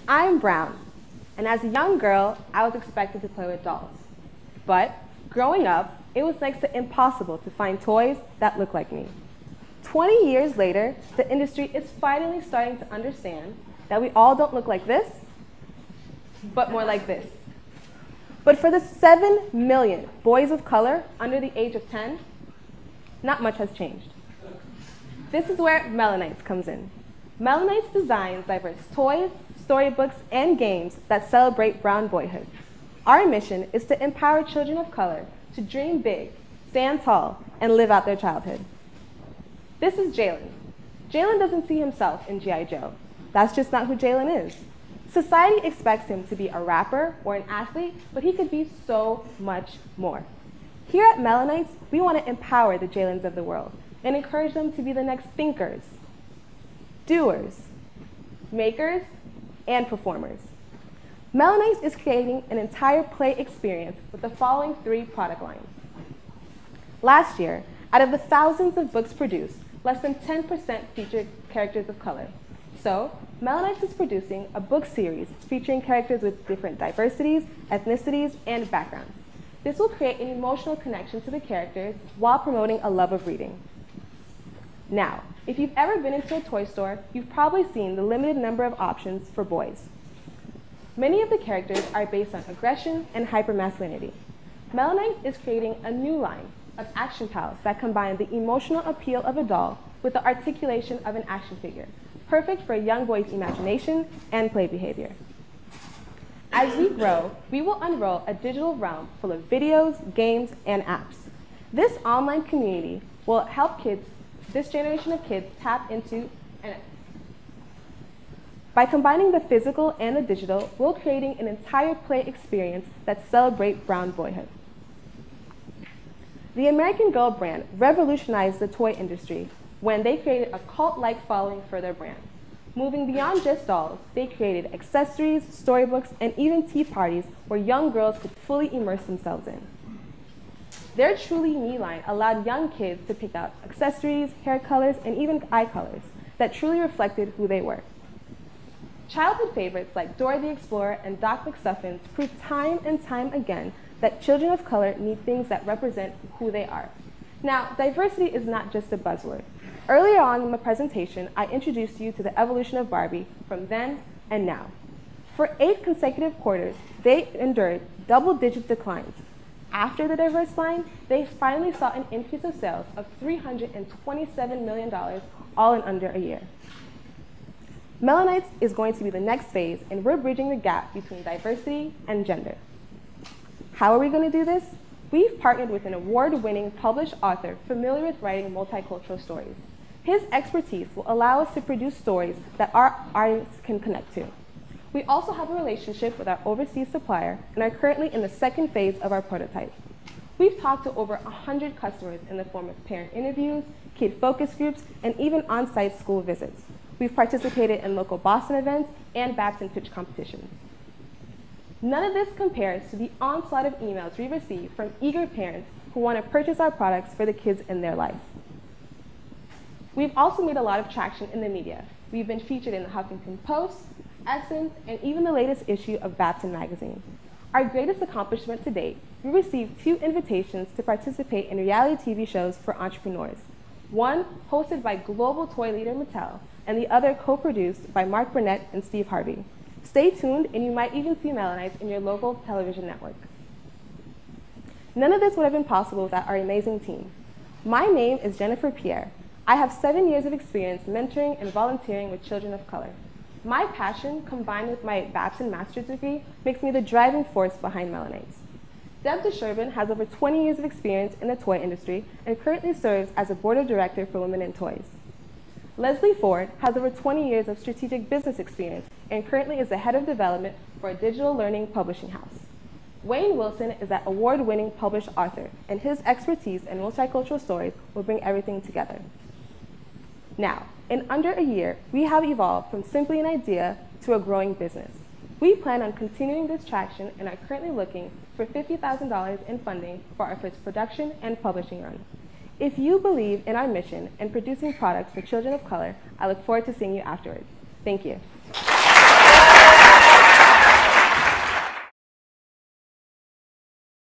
I'm Brown, and as a young girl, I was expected to play with dolls. But growing up, it was next to impossible to find toys that look like me. 20 years later, the industry is finally starting to understand that we all don't look like this, but more like this. But for the 7 million boys of color under the age of 10, not much has changed. This is where Melanites comes in. Melanites designs diverse toys, storybooks, and games that celebrate brown boyhood. Our mission is to empower children of color to dream big, stand tall, and live out their childhood. This is Jalen. Jalen doesn't see himself in G.I. Joe. That's just not who Jalen is. Society expects him to be a rapper or an athlete, but he could be so much more. Here at Melanites, we want to empower the Jalens of the world and encourage them to be the next thinkers, doers, makers, and performers. Melanites is creating an entire play experience with the following 3 product lines. Last year, out of the thousands of books produced, less than 10% featured characters of color. So, Melanites is producing a book series featuring characters with different diversities, ethnicities, and backgrounds. This will create an emotional connection to the characters while promoting a love of reading. Now, if you've ever been into a toy store, you've probably seen the limited number of options for boys. Many of the characters are based on aggression and hypermasculinity. Melanites is creating a new line of action pals that combine the emotional appeal of a doll with the articulation of an action figure, perfect for a young boy's imagination and play behavior. As we grow, we will unroll a digital realm full of videos, games, and apps. This online community will help this generation of kids tap into by combining the physical and the digital, we're creating an entire play experience that celebrates brown boyhood. The American Girl brand revolutionized the toy industry when they created a cult-like following for their brand. Moving beyond just dolls, they created accessories, storybooks, and even tea parties where young girls could fully immerse themselves in. Their Truly Me line allowed young kids to pick out accessories, hair colors, and even eye colors that truly reflected who they were. Childhood favorites like Dora the Explorer and Doc McStuffins proved time and time again that children of color need things that represent who they are. Now, diversity is not just a buzzword. Earlier on in my presentation, I introduced you to the evolution of Barbie from then and now. For 8 consecutive quarters, they endured double-digit declines. After the diverse line, they finally saw an increase of sales of $327 million, all in under a year. Melanites is going to be the next phase, and we're bridging the gap between diversity and gender. How are we going to do this? We've partnered with an award-winning published author familiar with writing multicultural stories. His expertise will allow us to produce stories that our audience can connect to. We also have a relationship with our overseas supplier and are currently in the 2nd phase of our prototype. We've talked to over 100 customers in the form of parent interviews, kid focus groups, and even on-site school visits. We've participated in local Boston events and Babson pitch competitions. None of this compares to the onslaught of emails we receive from eager parents who want to purchase our products for the kids in their life. We've also made a lot of traction in the media. We've been featured in the Huffington Post, Essence, and even the latest issue of Babson magazine. Our greatest accomplishment to date, we received 2 invitations to participate in reality TV shows for entrepreneurs. One hosted by global toy leader Mattel, and the other co-produced by Mark Burnett and Steve Harvey. Stay tuned, and you might even see Melanites in your local television network. None of this would have been possible without our amazing team. My name is Jennifer Pierre. I have 7 years of experience mentoring and volunteering with children of color. My passion, combined with my Babson master's degree, makes me the driving force behind Melanites. Deb DeSherban has over 20 years of experience in the toy industry and currently serves as a board of director for Women in Toys. Leslie Ford has over 20 years of strategic business experience and currently is the head of development for a digital learning publishing house. Wayne Wilson is an award-winning published author, and his expertise in multicultural stories will bring everything together. Now, in under a year, we have evolved from simply an idea to a growing business. We plan on continuing this traction and are currently looking for $50,000 in funding for our first production and publishing run. If you believe in our mission and producing products for children of color, I look forward to seeing you afterwards. Thank you.